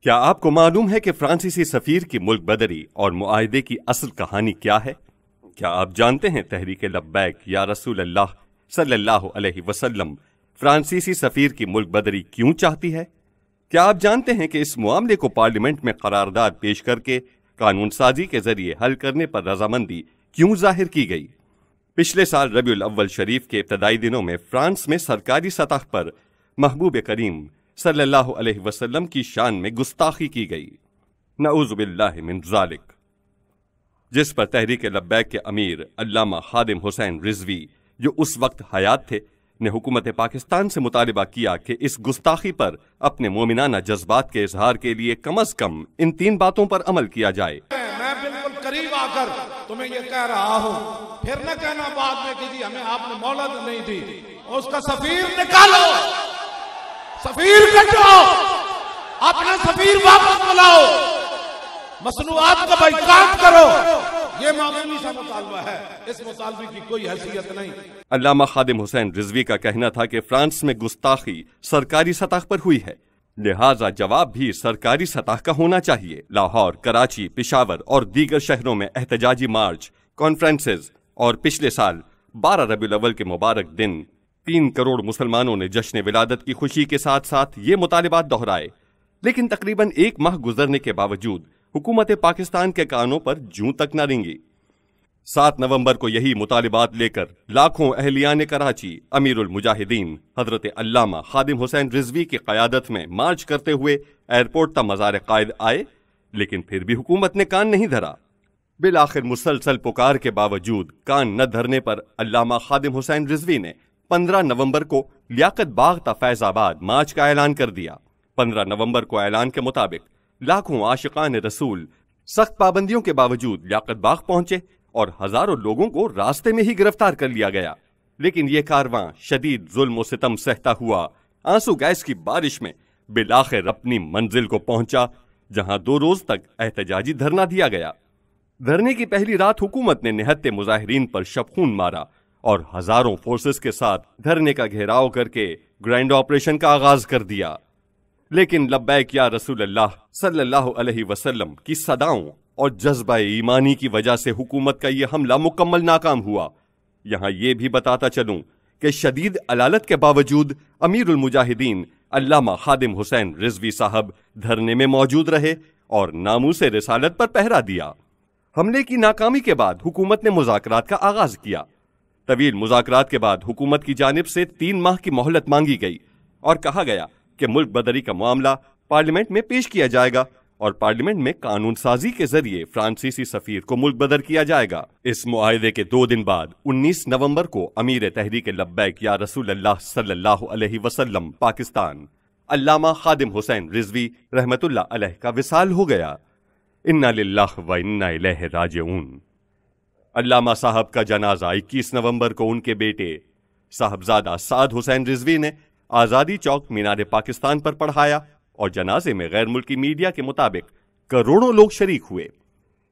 کیا آپ کو معلوم ہے کہ فرانسیسی سفیر کی ملک بدری اور معاہدے کی اصل کہانی کیا ہے؟ کیا آپ جانتے ہیں تحریک لبیک یا رسول اللہ صلی اللہ علیہ وسلم فرانسیسی سفیر کی ملک بدری کیوں چاہتی ہے؟ کیا آپ جانتے ہیں کہ اس معاملے کو پارلیمنٹ میں قرارداد پیش کر کے قانون سازی کے ذریعے حل کرنے پر رضامندی کیوں ظاہر کی گئی؟ پچھلے سال ربیع الاول شریف کے ابتدائی دنوں میں فرانس میں سرکاری سطح پر محبوب کریم صلی اللہ علیہ وسلم کی شان میں گستاخی کی گئی، نعوذ باللہ من ذالک، جس پر تحریک لبیک کے امیر علامہ خادم حسین رضوی جو اس وقت حیات تھے نے حکومت پاکستان سے مطالبہ کیا کہ اس گستاخی پر اپنے مومنانہ جذبات کے اظہار کے لیے کم از کم ان 3 باتوں پر عمل کیا جائے۔ میں بالکل قریب آ کر تمہیں یہ کہہ رہا ہوں، پھر نہ کہنا بعد میں کہ جی ہمیں آپ نے مہلت نہیں دی، اس کا سفیر نکالو، سفیر کٹو، اپنا سفیر واپس بلاؤ، مصنوعات کا بائیکاٹ کرو۔ یہ معمولی سا مطالبہ ہے، اس مطالبے کی کوئی حیثیت نہیں۔ علامہ خادم حسین رضوی کا کہنا تھا کہ فرانس میں گستاخی سرکاری سطح پر ہوئی ہے، لہٰذا جواب بھی سرکاری سطح کا ہونا چاہیے۔ لاہور، کراچی، پشاور اور دیگر شہروں میں احتجاجی مارچ، کانفرنسز اور پچھلے سال 12 ربیع الاول کے مبارک دن 3 کروڑ مسلمانوں نے جشن ولادت کی خوشی کے ساتھ ساتھ یہ مطالبات دہرائے، لیکن تقریباً 1 ماہ گزرنے کے باوجود حکومت پاکستان کے کانوں پر جوں تک نہ رنگی۔ 7 نومبر کو یہی مطالبات لے کر لاکھوں اہلیان کراچی امیر المجاہدین حضرت علامہ خادم حسین رضوی کی قیادت میں مارچ کرتے ہوئے ایئرپورٹ تا مزار قائد آئے، لیکن پھر بھی حکومت نے کان نہیں دھرا۔ بالآخر مسلسل پکار کے باوجود کان نہ دھرنے پر علامہ خادم حسین رضوی نے 15 نومبر کو لیاقت باغ تا فیض آباد مارچ کا اعلان کر دیا۔ 15 نومبر کو اعلان کے مطابق لاکھوں عاشقان رسول سخت پابندیوں کے باوجود لیاقت باغ پہنچے اور ہزاروں لوگوں کو راستے میں ہی گرفتار کر لیا گیا، لیکن یہ کارواں شدید ظلم و ستم سہتا ہوا آنسو گیس کی بارش میں بالآخر اپنی منزل کو پہنچا، جہاں 2 روز تک احتجاجی دھرنا دیا گیا۔ دھرنے کی پہلی رات حکومت نے نہتے مظاہرین پر شب خون مارا اور ہزاروں فورسز کے ساتھ دھرنے کا گھیراؤ کر کے گرینڈ آپریشن کا آغاز کر دیا، لیکن لبیک یا رسول اللہ صلی اللہ علیہ وسلم کی صداؤں اور جذبہ ایمانی کی وجہ سے حکومت کا یہ حملہ مکمل ناکام ہوا۔ یہاں یہ بھی بتاتا چلوں کہ شدید علالت کے باوجود امیر المجاہدین علامہ خادم حسین رضوی صاحب دھرنے میں موجود رہے اور ناموس رسالت پر پہرا دیا۔ حملے کی ناکامی کے بعد حکومت نے مذاکرات کا آغاز کیا۔ طویل مذاکرات کے بعد حکومت کی جانب سے 3 ماہ کی مہلت مانگی گئی اور کہا گیا کہ ملک بدری کا معاملہ پارلیمنٹ میں پیش کیا جائے گا اور پارلیمنٹ میں قانون سازی کے ذریعے فرانسیسی سفیر کو ملک بدر کیا جائے گا۔ اس معاہدے کے 2 دن بعد 19 نومبر کو امیر تحریک لبیک یا رسول اللہ صلی اللہ علیہ وسلم پاکستان علامہ خادم حسین رضوی رحمت اللہ علیہ کا وصال ہو گیا۔ انا للہ و انا الیہ راجعون۔ علامہ صاحب کا جنازہ 21 نومبر کو ان کے بیٹے صاحبزادہ سعد حسین رضوی نے آزادی چوک مینار پاکستان پر پڑھایا اور جنازے میں غیر ملکی میڈیا کے مطابق کروڑوں لوگ شریک ہوئے۔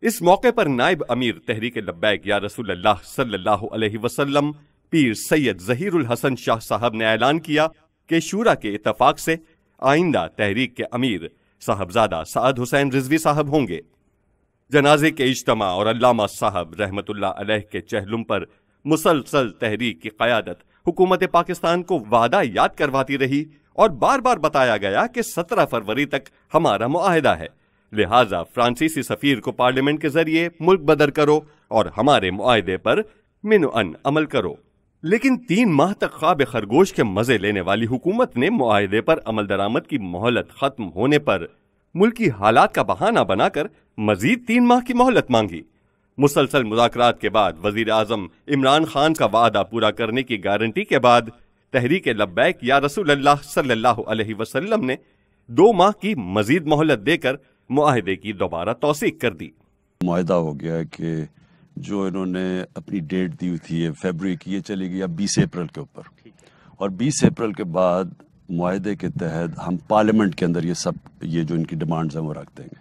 اس موقع پر نائب امیر تحریک لبیک یا رسول اللہ صلی اللہ علیہ وسلم پیر سید ظہیر الحسن شاہ صاحب نے اعلان کیا کہ شورا کے اتفاق سے آئندہ تحریک کے امیر صاحبزادہ سعد حسین رضوی صاحب ہوں گے۔ جنازے کے اجتماع اور علامہ صاحب رحمت اللہ علیہ کے چہلم پر مسلسل تحریک کی قیادت حکومت پاکستان کو وعدہ یاد کرواتی رہی اور بار بار بتایا گیا کہ 17 فروری تک ہمارا معاہدہ ہے، لہٰذا فرانسیسی سفیر کو پارلیمنٹ کے ذریعے ملک بدر کرو اور ہمارے معاہدے پر منعن عمل کرو۔ لیکن 3 ماہ تک خواب خرگوش کے مزے لینے والی حکومت نے معاہدے پر عمل درآمد کی مہلت ختم ہونے پر ملکی حالات کا بہانہ بنا کر مزید 3 ماہ کی مہلت مانگی۔ مسلسل مذاکرات کے بعد وزیر اعظم عمران خان کا وعدہ پورا کرنے کی گارنٹی کے بعد تحریک لبیک یا رسول اللہ صلی اللہ علیہ وسلم نے 2 ماہ کی مزید مہلت دے کر معاہدے کی دوبارہ توثیق کر دی۔ معاہدہ ہو گیا کہ جو انہوں نے اپنی ڈیٹ دی تھی یہ فیبری کی، یہ چلی گئی 20 اپریل کے اوپر، اور 20 اپریل کے بعد معاہدے کے تحت ہم پارلیمنٹ کے اندر یہ جو ان کی ڈیمانڈز ہیں وہ رکھ دیں گے۔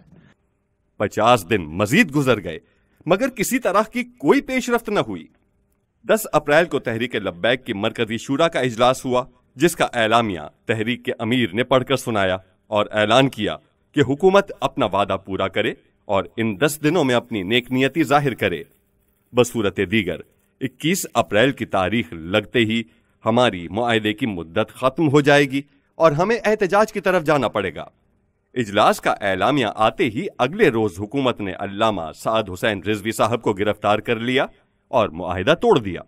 50 دن مزید گزر گئے مگر کسی طرح کی کوئی پیش رفت نہ ہوئی۔ 10 اپریل کو تحریک لبیک کی مرکزی شورا کا اجلاس ہوا، جس کا اعلامیہ تحریک کے امیر نے پڑھ کر سنایا اور اعلان کیا کہ حکومت اپنا وعدہ پورا کرے اور ان 10 دنوں میں اپنی نیک نیتی ظاہر کرے۔ بصورت دیگر 21 اپریل کی تاریخ لگتے ہی ہماری معاہدے کی مدت ختم ہو جائے گی اور ہمیں احتجاج کی طرف جانا پڑے گا۔ اجلاس کا اعلامیہ آتے ہی اگلے روز حکومت نے علامہ سعد حسین رضوی صاحب کو گرفتار کر لیا اور معاہدہ توڑ دیا۔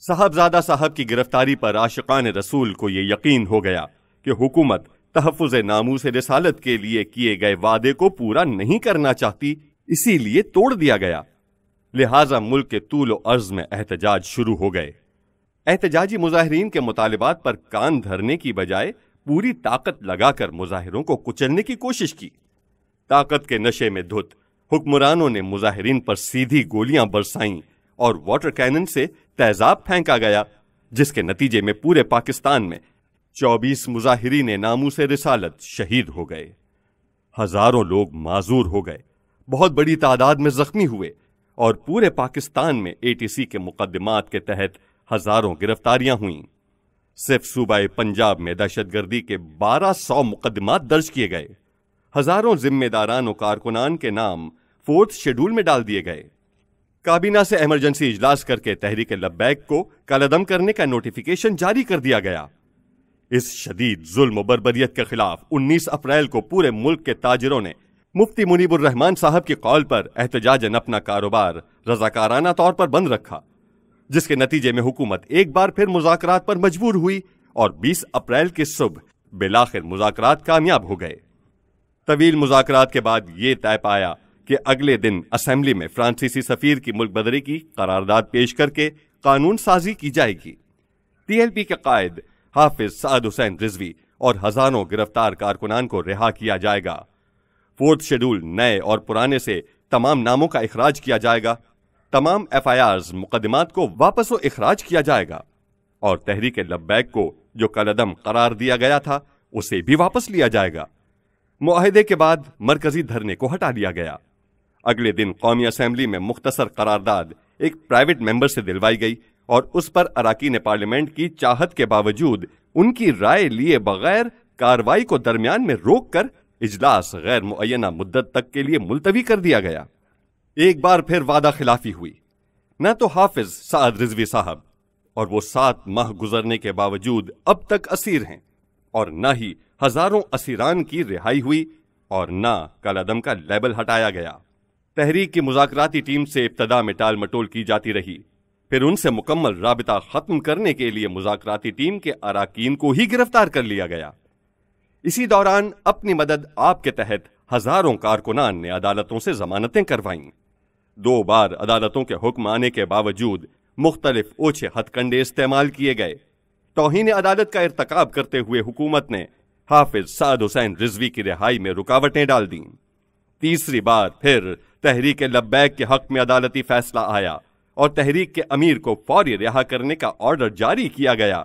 صاحبزادہ صاحب کی گرفتاری پر عاشقان رسول کو یہ یقین ہو گیا کہ حکومت تحفظ ناموس رسالت کے لیے کیے گئے وعدے کو پورا نہیں کرنا چاہتی، اسی لیے توڑ دیا گیا۔ لہٰذا ملک کے طول و عرض میں احتجاج شروع ہو گئے۔ احتجاجی مظاہرین کے مطالبات پر کان دھرنے کی بجائے پوری طاقت لگا کر مظاہروں کو کچلنے کی کوشش کی۔ طاقت کے نشے میں دھت حکمرانوں نے مظاہرین پر سیدھی گولیاں برسائیں اور واٹر کینن سے تیزاب پھینکا گیا، جس کے نتیجے میں پورے پاکستان میں 24 مظاہرین ناموس رسالت شہید ہو گئے۔ ہزاروں لوگ معذور ہو گئے، بہت بڑی تعداد میں زخمی ہوئے اور پورے پاکستان میں ATC کے مقدمات کے تحت ہزاروں گرفتاریاں ہوئیں۔ صرف صوبہ پنجاب میں دہشت گردی کے 1200 مقدمات درج کیے گئے۔ ہزاروں ذمہ داران و کارکنان کے نام 4تھ شیڈول میں ڈال دیے گئے۔ کابینہ سے ایمرجنسی اجلاس کر کے تحریک لبیک کو کالعدم کرنے کا نوٹیفیکیشن جاری کر دیا گیا۔ اس شدید ظلم و بربریت کے خلاف 19 اپریل کو پورے ملک کے تاجروں نے مفتی منیب الرحمان صاحب کے قول پر احتجاجاً اپنا کاروبار رضاکارانہ طور پر بند رکھا، جس کے نتیجے میں حکومت ایک بار پھر مذاکرات پر مجبور ہوئی اور 20 اپریل کی صبح بالآخر مذاکرات کامیاب ہو گئے۔ طویل مذاکرات کے بعد یہ طے پایا کہ اگلے دن اسمبلی میں فرانسیسی سفیر کی ملک بدری کی قرارداد پیش کر کے قانون سازی کی جائے گی۔ TLP کے قائد حافظ سعد حسین رضوی اور ہزاروں گرفتار کارکنان کو رہا کیا جائے گا۔ 4تھ شیڈول نئے اور پرانے سے تمام ناموں کا اخراج کیا جائے گا، تمام FIRs مقدمات کو واپس و اخراج کیا جائے گا اور تحریک لبیک کو جو کالعدم قرار دیا گیا تھا اسے بھی واپس لیا جائے گا۔ معاہدے کے بعد مرکزی دھرنے کو ہٹا لیا گیا۔ اگلے دن قومی اسمبلی میں مختصر قرارداد ایک پرائیویٹ ممبر سے دلوائی گئی اور اس پر اراکین پارلیمنٹ کی چاہت کے باوجود ان کی رائے لیے بغیر کارروائی کو درمیان میں روک کر اجلاس غیر معینہ مدت تک کے لیے ملتوی کر دیا گیا۔ ایک بار پھر وعدہ خلافی ہوئی۔ نہ تو حافظ سعد رضوی صاحب اور وہ 7 ماہ گزرنے کے باوجود اب تک اسیر ہیں، اور نہ ہی ہزاروں اسیران کی رہائی ہوئی اور نہ کالعدم کا لیبل ہٹایا گیا۔ تحریک کی مذاکراتی ٹیم سے ابتدا میں ٹال مٹول کی جاتی رہی، پھر ان سے مکمل رابطہ ختم کرنے کے لیے مذاکراتی ٹیم کے اراکین کو ہی گرفتار کر لیا گیا۔ اسی دوران اپنی مدد آپ کے تحت ہزاروں کارکنان نے عدالتوں سے ضمانتیں کروائیں۔ 2 بار عدالتوں کے حکم آنے کے باوجود مختلف اوچھے ہتھ کنڈے استعمال کیے گئے۔ توہین عدالت کا ارتکاب کرتے ہوئے حکومت نے حافظ سعد حسین رضوی کی رہائی میں رکاوٹیں ڈال دیں۔ تیسری بار پھر تحریک لبیک کے حق میں عدالتی فیصلہ آیا اور تحریک کے امیر کو فوری رہا کرنے کا آرڈر جاری کیا گیا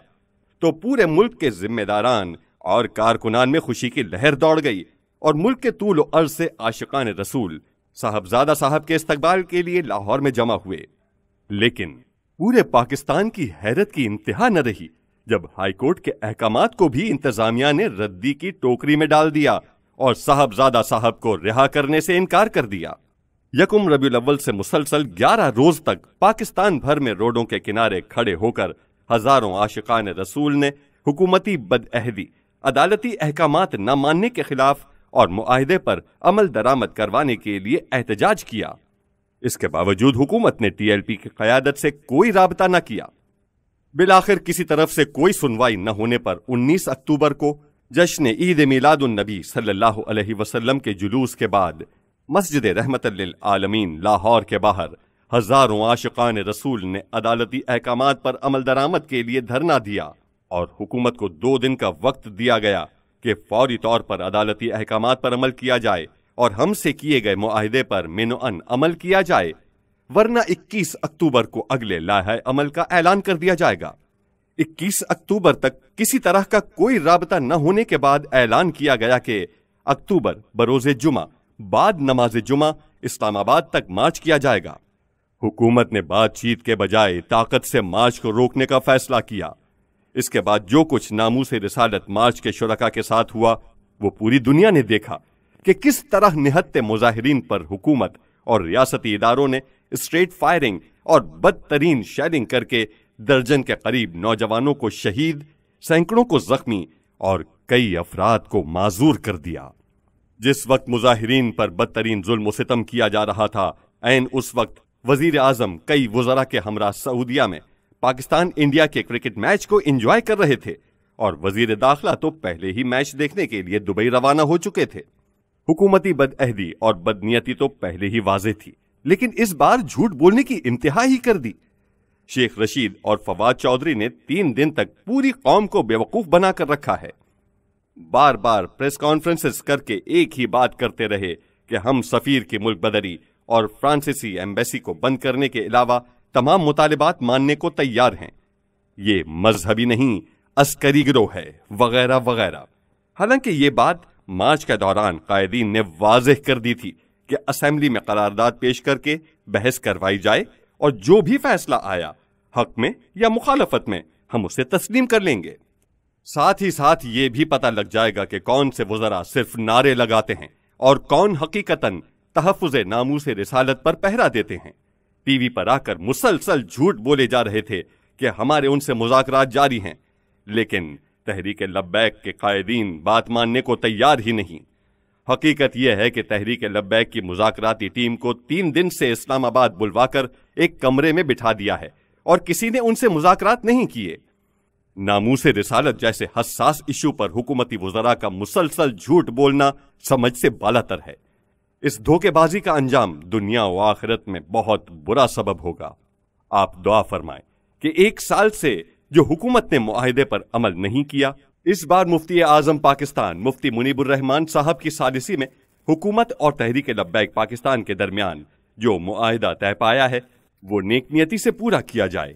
تو پورے ملک کے ذمہ داران اور کارکنان میں خوشی کی لہر دوڑ گئی اور ملک کے طول و عرض سے عاشقان رسول صاحبزادہ صاحب کے استقبال کے لیے لاہور میں جمع ہوئے۔ لیکن پورے پاکستان کی حیرت کی انتہا نہ رہی جب ہائی کورٹ کے احکامات کو بھی انتظامیہ نے ردی کی ٹوکری میں ڈال دیا اور صاحبزادہ صاحب کو رہا کرنے سے انکار کر دیا۔ 1 ربیع الاول سے مسلسل 11 روز تک پاکستان بھر میں روڈوں کے کنارے کھڑے ہو کر ہزاروں عاشقان رسول نے حکومتی بدعہدی، عدالتی احکامات نہ ماننے کے خلاف اور معاہدے پر عمل درآمد کروانے کے لیے احتجاج کیا۔ اس کے باوجود حکومت نے TLP کی قیادت سے کوئی رابطہ نہ کیا۔ بالآخر کسی طرف سے کوئی سنوائی نہ ہونے پر 19 اکتوبر کو جشن عید میلاد النبی صلی اللہ علیہ وسلم کے جلوس کے بعد مسجد رحمت للعالمین لاہور کے باہر ہزاروں عاشقان رسول نے عدالتی احکامات پر عمل درآمد کے لیے دھرنا دیا اور حکومت کو 2 دن کا وقت دیا گیا کہ فوری طور پر عدالتی احکامات پر عمل کیا جائے اور ہم سے کیے گئے معاہدے پر منوعاً عمل کیا جائے، ورنہ 21 اکتوبر کو اگلے لائحہ عمل کا اعلان کر دیا جائے گا۔ 21 اکتوبر تک کسی طرح کا کوئی رابطہ نہ ہونے کے بعد اعلان کیا گیا کہ اکتوبر بروز جمعہ بعد نماز جمعہ اسلام آباد تک مارچ کیا جائے گا۔ حکومت نے بات چیت کے بجائے طاقت سے مارچ کو روکنے کا فیصلہ کیا۔ اس کے بعد جو کچھ ناموس رسالت مارچ کے شرکاء کے ساتھ ہوا وہ پوری دنیا نے دیکھا، کہ کس طرح نہتے مظاہرین پر حکومت اور ریاستی اداروں نے اسٹریٹ فائرنگ اور بدترین شیلنگ کر کے درجن کے قریب نوجوانوں کو شہید، سینکڑوں کو زخمی اور کئی افراد کو معذور کر دیا۔ جس وقت مظاہرین پر بدترین ظلم و ستم کیا جا رہا تھا، عین اس وقت وزیر اعظم کئی وزراء کے ہمراہ سعودیہ میں پاکستان انڈیا کے کرکٹ میچ کو انجوائے کر رہے تھے، اور وزیر داخلہ تو پہلے ہی میچ دیکھنے کے لیے دبئی روانہ ہو چکے تھے۔ حکومتی بدعہدی اور بدنیتی تو پہلے ہی واضح تھی، لیکن اس بار جھوٹ بولنے کی انتہا ہی کر دی۔ شیخ رشید اور فواد چودھری نے 3 دن تک پوری قوم کو بیوقوف بنا کر رکھا ہے۔ بار بار پریس کانفرنسز کر کے ایک ہی بات کرتے رہے کہ ہم سفیر کی ملک بدری اور فرانسیسی ایمبیسی کو بند کرنے کے علاوہ تمام مطالبات ماننے کو تیار ہیں۔ یہ مذہبی نہیں، عسکری گروہ ہے، وغیرہ وغیرہ۔ حالانکہ یہ بات مارچ کے دوران قائدین نے واضح کر دی تھی کہ اسمبلی میں قرارداد پیش کر کے بحث کروائی جائے، اور جو بھی فیصلہ آیا حق میں یا مخالفت میں ہم اسے تسلیم کر لیں گے۔ ساتھ ہی ساتھ یہ بھی پتہ لگ جائے گا کہ کون سے وزراء صرف نعرے لگاتے ہیں اور کون حقیقتاً تحفظ ناموس رسالت پر پہرا دیتے ہیں۔ ٹی وی پر آ کر مسلسل جھوٹ بولے جا رہے تھے کہ ہمارے ان سے مذاکرات جاری ہیں، لیکن تحریک لبیک کے قائدین بات ماننے کو تیار ہی نہیں۔ حقیقت یہ ہے کہ تحریک لبیک کی مذاکراتی ٹیم کو 3 دن سے اسلام آباد بلوا کر ایک کمرے میں بٹھا دیا ہے، اور کسی نے ان سے مذاکرات نہیں کیے۔ ناموس رسالت جیسے حساس ایشو پر حکومتی وزراء کا مسلسل جھوٹ بولنا سمجھ سے بالاتر ہے۔ اس دھوکے بازی کا انجام دنیا و آخرت میں بہت برا سبب ہوگا۔ آپ دعا فرمائیں کہ 1 سال سے جو حکومت نے معاہدے پر عمل نہیں کیا، اس بار مفتی اعظم پاکستان مفتی منیب الرحمان صاحب کی ثالثی میں حکومت اور تحریک لبیک پاکستان کے درمیان جو معاہدہ طے پایا ہے وہ نیک نیتی سے پورا کیا جائے۔